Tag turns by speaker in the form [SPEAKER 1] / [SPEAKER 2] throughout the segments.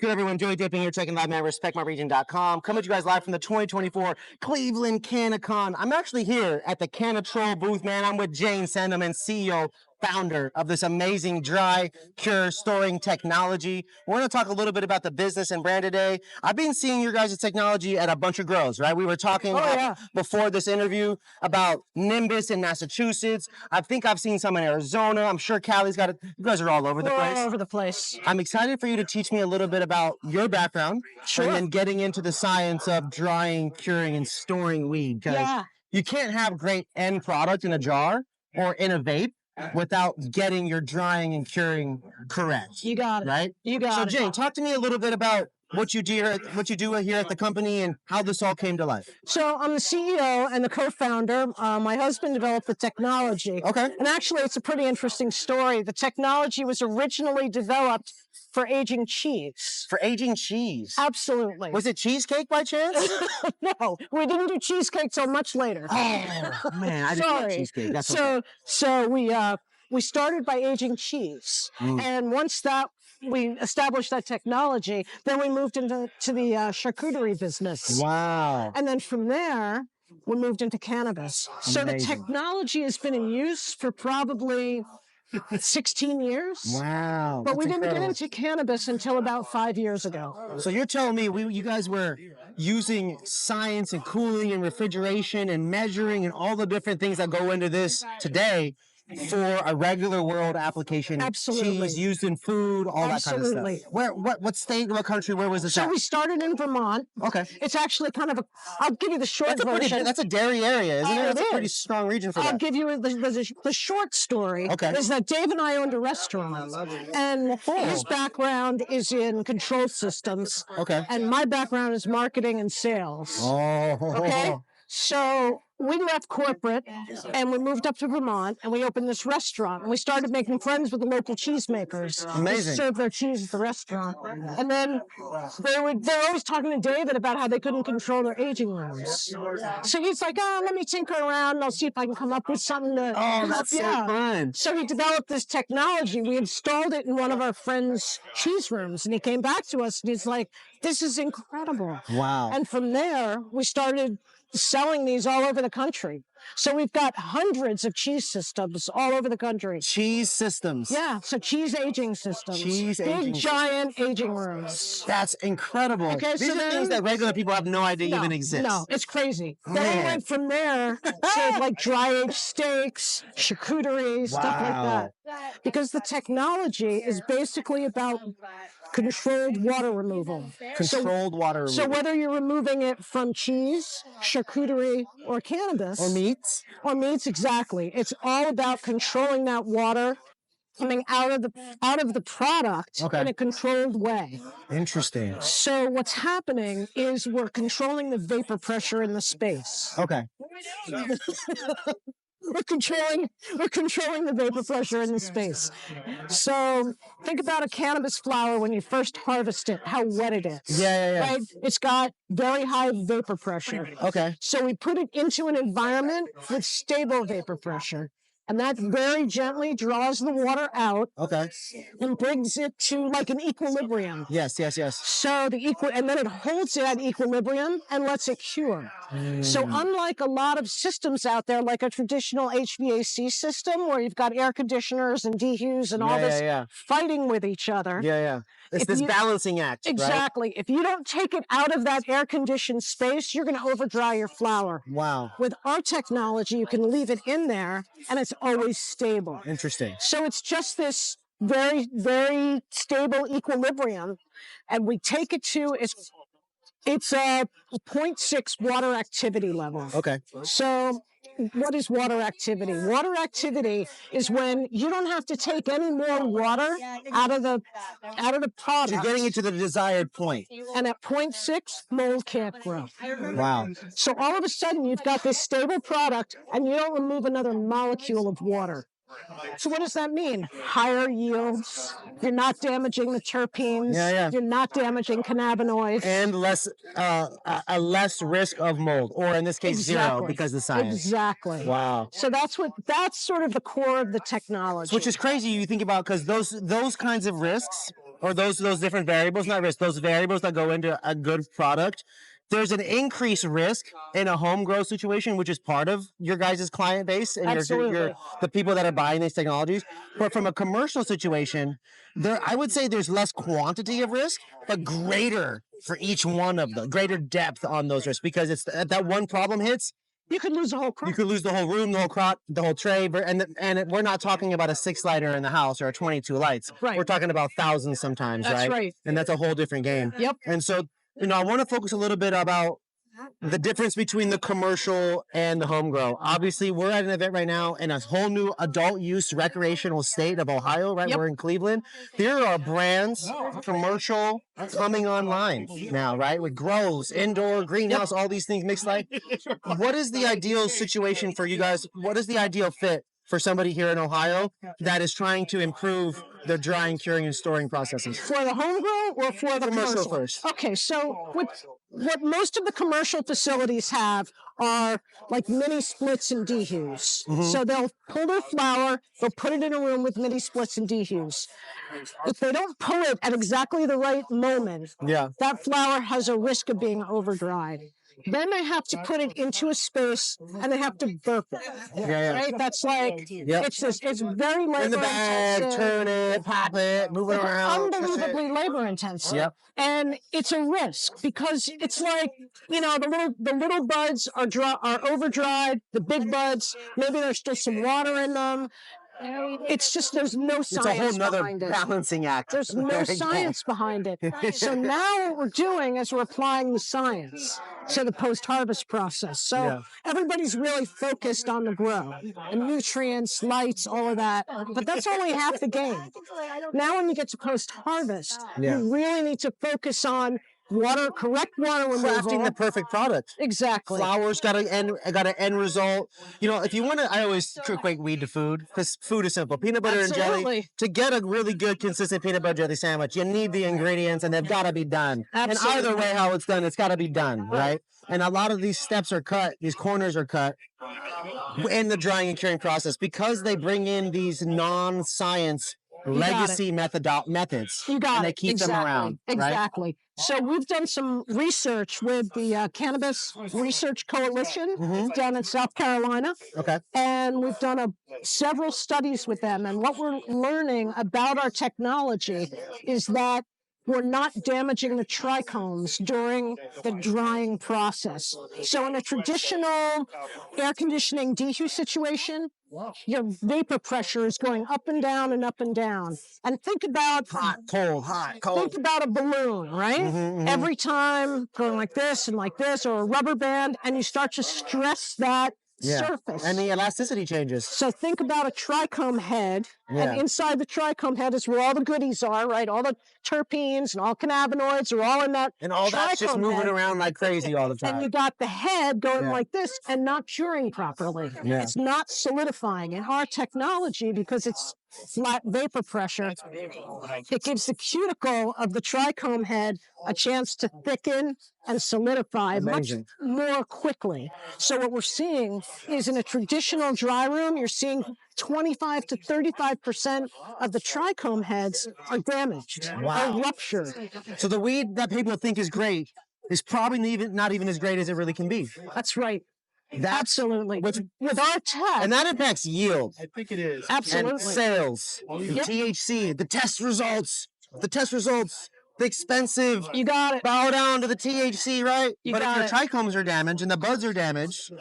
[SPEAKER 1] good, everyone? Joey Dipping here, checking live, man. RespectMyRegion.com. Coming to you guys live from the 2024 Cleveland CannaCon. I'm actually here at the Cannatrol booth, man. I'm with Jane Sandelman, CEO, founder of this amazing dry cure storing technology. We're going to talk a little bit about the business and brand today. I've been seeing your guys' technology at a bunch of grows, right? We were talking before this interview about Nimbus in Massachusetts. I think I've seen some in Arizona. I'm sure Cali's got it. You guys are all over the place.
[SPEAKER 2] All over the place.
[SPEAKER 1] I'm excited for you to teach me a little bit about your background.
[SPEAKER 2] Sure.
[SPEAKER 1] And then getting into the science of drying, curing, and storing weed. Because you can't have great end product in a jar or in a vape without getting your drying and curing correct.
[SPEAKER 2] You got it.
[SPEAKER 1] Right?
[SPEAKER 2] You got it.
[SPEAKER 1] So, Jane, talk to me a little bit about what you do here at the company and how this all came to life.
[SPEAKER 2] So I'm the CEO and the co-founder. My husband developed the technology.
[SPEAKER 1] Okay.
[SPEAKER 2] And actually, it's a pretty interesting story. The technology was originally developed for aging cheese.
[SPEAKER 1] For aging cheese?
[SPEAKER 2] Absolutely.
[SPEAKER 1] Was it cheesecake by chance?
[SPEAKER 2] No, we didn't do cheesecake till much later.
[SPEAKER 1] Oh, man, I didn't like cheesecake. That's
[SPEAKER 2] so we started by aging cheese. And once we established that technology, then we moved into the charcuterie business.
[SPEAKER 1] Wow.
[SPEAKER 2] And then from there, we moved into cannabis.
[SPEAKER 1] Amazing.
[SPEAKER 2] So the technology has been in use for probably 16 years.
[SPEAKER 1] Wow.
[SPEAKER 2] But we didn't get into cannabis until about 5 years ago.
[SPEAKER 1] So you're telling me you guys were using science and cooling and refrigeration and measuring and all the different things that go into this today for a regular world application.
[SPEAKER 2] Absolutely.
[SPEAKER 1] Cheese used in food, all that kind of stuff. What state, what country, where was this at?
[SPEAKER 2] So we started in Vermont.
[SPEAKER 1] Okay.
[SPEAKER 2] It's actually kind of I'll give you the short version.
[SPEAKER 1] That's a dairy area, isn't it? That's a pretty strong region for that.
[SPEAKER 2] I'll give you the short story.
[SPEAKER 1] Okay.
[SPEAKER 2] Is that Dave and I owned a restaurant. And his background is in control systems.
[SPEAKER 1] Okay.
[SPEAKER 2] And my background is marketing and sales.
[SPEAKER 1] Oh.
[SPEAKER 2] Okay. So we left corporate and we moved up to Vermont and we opened this restaurant and we started making friends with the local cheesemakers.
[SPEAKER 1] Amazing.
[SPEAKER 2] We served their cheese at the restaurant. And then they were always talking to David about how they couldn't control their aging rooms. So he's like, let me tinker around and I'll see if I can come up with something to
[SPEAKER 1] that's so fun.
[SPEAKER 2] So he developed this technology. We installed it in one of our friends' cheese rooms and he came back to us and he's like, this is incredible.
[SPEAKER 1] Wow.
[SPEAKER 2] And from there, we started selling these all over the country. So we've got hundreds of cheese systems all over the country.
[SPEAKER 1] Cheese systems.
[SPEAKER 2] Yeah, so cheese aging systems. Big, giant aging rooms.
[SPEAKER 1] That's incredible.
[SPEAKER 2] Okay,
[SPEAKER 1] These are things that regular people have no idea even exist.
[SPEAKER 2] No, it's crazy. Then we went from there to like dry aged steaks, charcuterie, stuff like that. Because the technology is basically about controlled water removal.
[SPEAKER 1] Controlled water removal.
[SPEAKER 2] So whether you're removing it from cheese, charcuterie, or cannabis.
[SPEAKER 1] Or meats.
[SPEAKER 2] Or meats, exactly. It's all about controlling that water coming out of the product in a controlled way.
[SPEAKER 1] Interesting.
[SPEAKER 2] So what's happening is we're controlling the vapor pressure in the space.
[SPEAKER 1] Okay.
[SPEAKER 2] We're controlling the vapor pressure in the space. So think about a cannabis flower when you first harvest it, how wet it is.
[SPEAKER 1] Yeah.
[SPEAKER 2] Right? It's got very high vapor pressure.
[SPEAKER 1] Okay.
[SPEAKER 2] So we put it into an environment with stable vapor pressure. And that very gently draws the water out.
[SPEAKER 1] Okay.
[SPEAKER 2] And brings it to like an equilibrium.
[SPEAKER 1] Yes.
[SPEAKER 2] So and then it holds it at equilibrium and lets it cure. So unlike a lot of systems out there, like a traditional HVAC system where you've got air conditioners and dehues and all this fighting with each other.
[SPEAKER 1] Yeah. It's this balancing act.
[SPEAKER 2] Exactly.
[SPEAKER 1] Right?
[SPEAKER 2] If you don't take it out of that air-conditioned space, you're going to overdry your flower.
[SPEAKER 1] Wow.
[SPEAKER 2] With our technology, you can leave it in there, and it's always stable.
[SPEAKER 1] Interesting.
[SPEAKER 2] So it's just this very, very stable equilibrium, and we take it to it's a 0.6 water activity level.
[SPEAKER 1] Okay.
[SPEAKER 2] So what is water activity? Water activity is when you don't have to take any more water out of the product.
[SPEAKER 1] You're getting it to the desired point.
[SPEAKER 2] And at 0.6, mold can't grow.
[SPEAKER 1] Wow.
[SPEAKER 2] So all of a sudden, you've got this stable product, and you don't remove another molecule of water. So what does that mean? Higher yields. You're not damaging the terpenes. You're not damaging cannabinoids.
[SPEAKER 1] And a less risk of mold, or in this case, zero, because of the science.
[SPEAKER 2] Exactly.
[SPEAKER 1] Wow.
[SPEAKER 2] So that's sort of the core of the technology.
[SPEAKER 1] Which is crazy. You think about, because those kinds of risks or those different variables, not risk, those variables that go into a good product, there's an increased risk in a home grow situation, which is part of your guys' client base and your the people that are buying these technologies. But from a commercial situation, I would say there's less quantity of risk, but greater for each one of them, greater depth on those risks, because it's that one problem hits.
[SPEAKER 2] You could lose the whole crop.
[SPEAKER 1] You could lose the whole room, the whole crop, the whole tray, and we're not talking about a 6-lighter in the house or a 22 lights.
[SPEAKER 2] Right.
[SPEAKER 1] We're talking about thousands sometimes,
[SPEAKER 2] That's right.
[SPEAKER 1] And that's a whole different game.
[SPEAKER 2] Yep.
[SPEAKER 1] And so, I want to focus a little bit about the difference between the commercial and the home grow. Obviously, we're at an event right now in a whole new adult use recreational state of Ohio, right?
[SPEAKER 2] Yep.
[SPEAKER 1] We're in Cleveland. There are brands, commercial, coming online now, right? With grows, indoor, greenhouse, all these things mixed like. What is the ideal situation for you guys? What is the ideal fit for somebody here in Ohio that is trying to improve their drying, curing, and storing processes?
[SPEAKER 2] For the home grow or for the commercial?
[SPEAKER 1] First.
[SPEAKER 2] Okay, so what most of the commercial facilities have are like mini splits and dehues. So they'll pull their flower, they'll put it in a room with mini splits and dehues. If they don't pull it at exactly the right moment, that flower has a risk of being over dried. Then they have to put it into a space and they have to burp it. Right? That's like, it's very labor
[SPEAKER 1] in the bag,
[SPEAKER 2] intensive.
[SPEAKER 1] Turn it, pop it, move it around.
[SPEAKER 2] Unbelievably labor intensive.
[SPEAKER 1] Yep.
[SPEAKER 2] And it's a risk because it's like, the little buds are over dried, the big buds, maybe there's still some water in them. It's just there's no science behind it.
[SPEAKER 1] It's a whole nother balancing act.
[SPEAKER 2] There's no science behind it. So now what we're doing is we're applying the science to the post-harvest process. So everybody's really focused on the grow and nutrients, lights, all of that. But that's only half the game. Now when you get to post-harvest, you really need to focus on correct water removal.
[SPEAKER 1] Crafting the perfect product.
[SPEAKER 2] Exactly.
[SPEAKER 1] Flowers got an end result. If you want to, I always equate weed to food because food is simple. Peanut butter and jelly. To get a really good, consistent peanut butter jelly sandwich, you need the ingredients and they've got to be done.
[SPEAKER 2] Absolutely.
[SPEAKER 1] And either way how it's done, it's got to be done, right? And a lot of these steps are cut, these corners are cut in the drying and curing process because they bring in these non-science legacy methods.
[SPEAKER 2] You got it.
[SPEAKER 1] And they keep them around.
[SPEAKER 2] Exactly.
[SPEAKER 1] Right?
[SPEAKER 2] So we've done some research with the Cannabis Research Coalition down in South Carolina.
[SPEAKER 1] Okay.
[SPEAKER 2] And we've done several studies with them. And what we're learning about our technology is that we're not damaging the trichomes during the drying process. So in a traditional air conditioning dehu situation, your vapor pressure is going up and down and up and down. And think about
[SPEAKER 1] hot, cold.
[SPEAKER 2] Think about a balloon, right? Every time going like this, or a rubber band, and you start to stress that surface.
[SPEAKER 1] And the elasticity changes.
[SPEAKER 2] So think about a trichome head, and inside the trichome head is where all the goodies are, right? All the terpenes and all cannabinoids are all in that.
[SPEAKER 1] And all that's just moving around like crazy all the time.
[SPEAKER 2] And you got the head going like this and not curing properly. It's not solidifying. In our technology, because it's flat vapor pressure, it gives the cuticle of the trichome head a chance to thicken and solidify much more quickly. So what we're seeing is in a traditional dry room, you're seeing 25 to 35% of the trichome heads are damaged or ruptured.
[SPEAKER 1] So the weed that people think is great is probably not even as great as it really can be.
[SPEAKER 2] That's right. Absolutely. With our tech.
[SPEAKER 1] And that impacts yield.
[SPEAKER 3] I think it is.
[SPEAKER 2] Absolutely.
[SPEAKER 1] And sales. THC, the test results, the expensive.
[SPEAKER 2] You got it.
[SPEAKER 1] Bow down to the THC, right? But if your trichomes are damaged and the buds are damaged,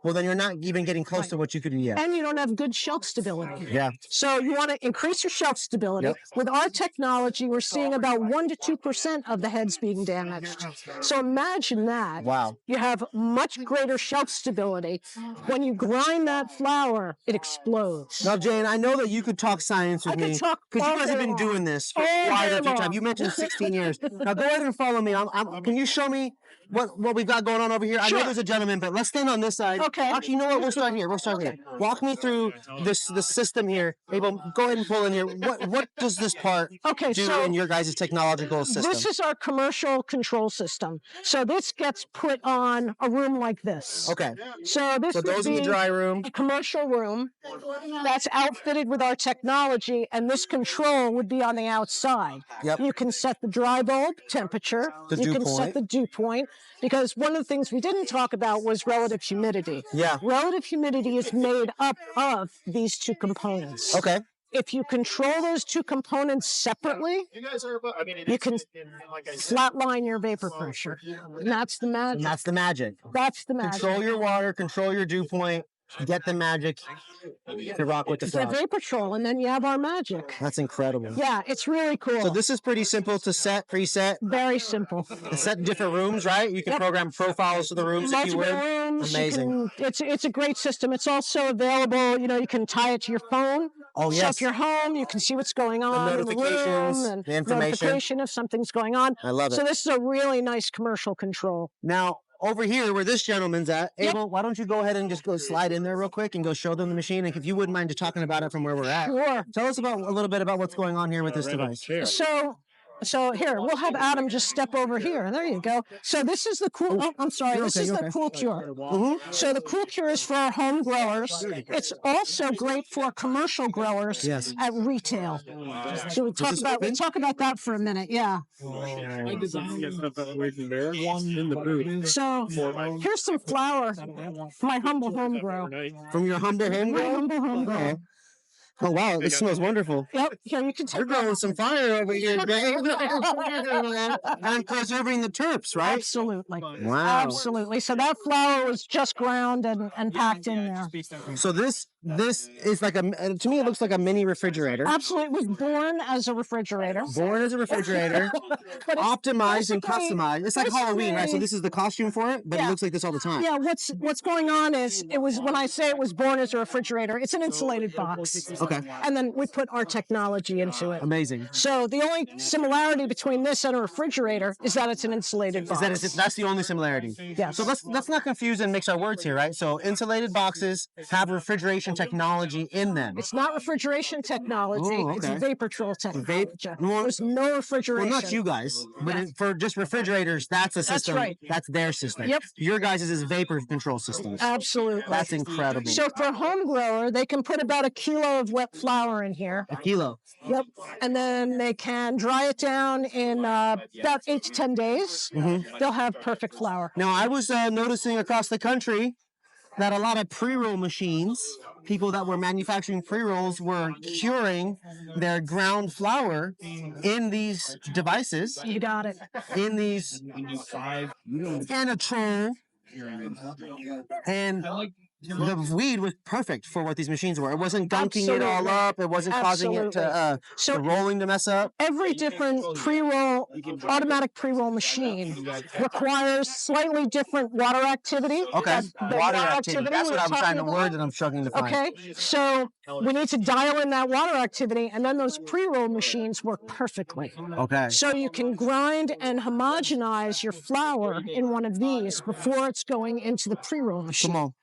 [SPEAKER 1] well, then you're not even getting close to what you could get.
[SPEAKER 2] And you don't have good shelf stability.
[SPEAKER 1] Yeah.
[SPEAKER 2] So you want to increase your shelf stability.
[SPEAKER 1] Yep.
[SPEAKER 2] With our technology, we're seeing about 1 to 2% of the heads being damaged. So imagine that.
[SPEAKER 1] Wow.
[SPEAKER 2] You have much greater shelf stability. When you grind that flour, it explodes.
[SPEAKER 1] Now, Jane, I know that you could talk science with me.
[SPEAKER 2] I can talk
[SPEAKER 1] because you guys have been
[SPEAKER 2] long.
[SPEAKER 1] doing this for quite a few times. You mentioned 16 years. Now, go ahead and follow me. Can you show me what we've got going on over here. I know
[SPEAKER 2] Sure.
[SPEAKER 1] there's a gentleman, but let's stand on this side.
[SPEAKER 2] Okay.
[SPEAKER 1] Actually, you know what? We'll start here. Walk me through the system here. Abel, go ahead and pull in here. What does this part do in your guys' technological system?
[SPEAKER 2] This is our commercial control system. So this gets put on a room like this.
[SPEAKER 1] Okay.
[SPEAKER 2] So this would
[SPEAKER 1] those in
[SPEAKER 2] be
[SPEAKER 1] the dry room.
[SPEAKER 2] a commercial room that's outfitted with our technology, and this control would be on the outside.
[SPEAKER 1] Yep.
[SPEAKER 2] You can set the dry bulb temperature. You can set the dew point, because one of the things we didn't talk about was relative humidity.
[SPEAKER 1] Yeah.
[SPEAKER 2] Relative humidity is made up of these two components.
[SPEAKER 1] Okay.
[SPEAKER 2] If you control those two components separately, you can flatline your vapor pressure. And that's the magic.
[SPEAKER 1] That's the magic.
[SPEAKER 2] That's the magic.
[SPEAKER 1] Control your water, control your dew point, get the magic to rock with the
[SPEAKER 2] Get
[SPEAKER 1] frost.
[SPEAKER 2] vapor control, and then you have our magic.
[SPEAKER 1] That's incredible.
[SPEAKER 2] Yeah, it's really cool.
[SPEAKER 1] So this is pretty simple to set, preset.
[SPEAKER 2] Very simple.
[SPEAKER 1] To set different rooms, right? You can program profiles to the rooms if you
[SPEAKER 2] Multiple
[SPEAKER 1] would.
[SPEAKER 2] rooms.
[SPEAKER 1] Amazing.
[SPEAKER 2] It's a great system. It's also available. You can tie it to your phone.
[SPEAKER 1] Oh,
[SPEAKER 2] So
[SPEAKER 1] yes.
[SPEAKER 2] if you're home, you can see what's going on in the room, and
[SPEAKER 1] the information.
[SPEAKER 2] notification if something's going on.
[SPEAKER 1] I love it.
[SPEAKER 2] So this is a really nice commercial control.
[SPEAKER 1] Now, over here where this gentleman's at, Abel, why don't you go ahead and just go slide in there real quick and go show them the machine? And if you wouldn't mind just talking about it from where we're at.
[SPEAKER 2] Sure.
[SPEAKER 1] Tell us a little bit about what's going on here with this device.
[SPEAKER 2] So here, we'll have Adam just step over here. There you go. So this is the cool, I'm sorry, this is the Cool Cure. So the Cool Cure is for our home growers. It's also great for commercial growers at retail. So we'll talk about that for a minute, yeah. So here's some flour from my humble home grow.
[SPEAKER 1] From your humble home grow?
[SPEAKER 2] My humble home grow.
[SPEAKER 1] Oh, wow, this smells wonderful.
[SPEAKER 2] Yep, here, you can take
[SPEAKER 1] You're growing some fire over here, Dave. And preserving the terps, right?
[SPEAKER 2] Absolutely.
[SPEAKER 1] Wow.
[SPEAKER 2] Absolutely. So that flour was just ground and packed in there.
[SPEAKER 1] So this is like to me, it looks like a mini refrigerator.
[SPEAKER 2] Absolutely. It was born as a refrigerator.
[SPEAKER 1] Born as a refrigerator. Optimized and customized. It's like Halloween, right? So this is the costume for it, but it looks like this all the time.
[SPEAKER 2] Yeah, what's going on is when I say it was born as a refrigerator, it's an insulated box.
[SPEAKER 1] Okay.
[SPEAKER 2] And then we put our technology into it.
[SPEAKER 1] Amazing.
[SPEAKER 2] So the only similarity between this and a refrigerator is that it's an insulated box.
[SPEAKER 1] That's the only similarity.
[SPEAKER 2] Yes.
[SPEAKER 1] So let's not confuse and mix our words here, right? So insulated boxes have refrigeration technology in them.
[SPEAKER 2] It's not refrigeration technology.
[SPEAKER 1] Oh, okay.
[SPEAKER 2] It's vapor control technology.
[SPEAKER 1] Well,
[SPEAKER 2] There's no refrigeration.
[SPEAKER 1] Well, not you guys, but for just refrigerators, that's a system.
[SPEAKER 2] That's right.
[SPEAKER 1] That's their system.
[SPEAKER 2] Yep.
[SPEAKER 1] Your guys' is vapor control systems.
[SPEAKER 2] Absolutely.
[SPEAKER 1] That's incredible.
[SPEAKER 2] So for a home grower, they can put about 1 kilo of wet flour in here.
[SPEAKER 1] 1 kilo.
[SPEAKER 2] Yep. And then they can dry it down in about 8 to 10 days.
[SPEAKER 1] Mm-hmm.
[SPEAKER 2] They'll have perfect flour.
[SPEAKER 1] Now, I was noticing across the country that a lot of pre-roll machines, people that were manufacturing pre-rolls, were curing their ground flour in these devices.
[SPEAKER 2] You got it.
[SPEAKER 1] In these Cannatrol, and the weed was perfect for what these machines were. It wasn't gunking it all up. It wasn't causing it to the rolling to mess up.
[SPEAKER 2] Every different pre-roll, automatic pre-roll machine requires slightly different water activity.
[SPEAKER 1] Okay,
[SPEAKER 2] The
[SPEAKER 1] water activity. That's what I'm trying to word that I'm struggling to find.
[SPEAKER 2] Okay, so we need to dial in that water activity, and then those pre-roll machines work perfectly.
[SPEAKER 1] Okay.
[SPEAKER 2] So you can grind and homogenize your flour in one of these before it's going into the pre-roll machine.
[SPEAKER 1] Come on.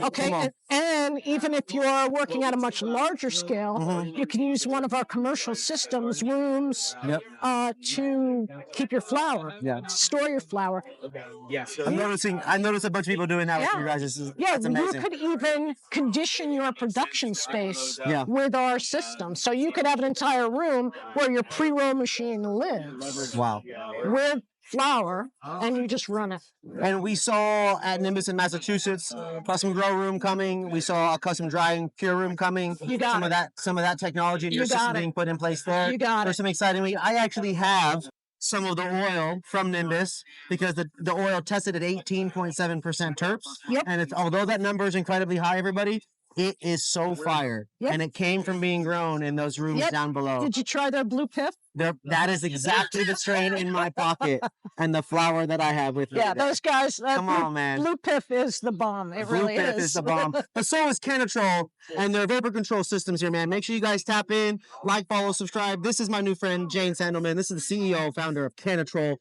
[SPEAKER 2] Okay, and even if you're working at a much larger scale, you can use one of our commercial systems, rooms, to keep your flour, store your flour.
[SPEAKER 1] I noticed a bunch of people doing that with you guys. That's amazing.
[SPEAKER 2] You could even condition your production space with our system. So you could have an entire room where your pre-roll machine lives.
[SPEAKER 1] Wow.
[SPEAKER 2] With flour, and you just run it.
[SPEAKER 1] And we saw at Nimbus in Massachusetts, custom grow room coming. We saw a custom drying cure room coming.
[SPEAKER 2] You got
[SPEAKER 1] some of that technology and your system being put in place there.
[SPEAKER 2] You got
[SPEAKER 1] There's some exciting. I actually have some of the oil from Nimbus because the oil tested at 18.7% terps.
[SPEAKER 2] Yep.
[SPEAKER 1] And although that number is incredibly high, everybody, it is so fire.
[SPEAKER 2] Yep.
[SPEAKER 1] And it came from being grown in those rooms down below.
[SPEAKER 2] Did you try their blue piff?
[SPEAKER 1] That is exactly the strain in my pocket and the flour that I have with me.
[SPEAKER 2] Yeah, those guys.
[SPEAKER 1] Come on, man.
[SPEAKER 2] Blue piff is the bomb. It really is.
[SPEAKER 1] Blue piff is the bomb. But so is Cannatrol and their vapor control systems here, man. Make sure you guys tap in, like, follow, subscribe. This is my new friend, Jane Sandelman. This is the CEO, founder of Cannatrol.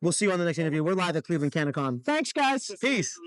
[SPEAKER 1] We'll see you on the next interview. We're live at Cleveland CannaCon.
[SPEAKER 2] Thanks, guys.
[SPEAKER 1] Peace.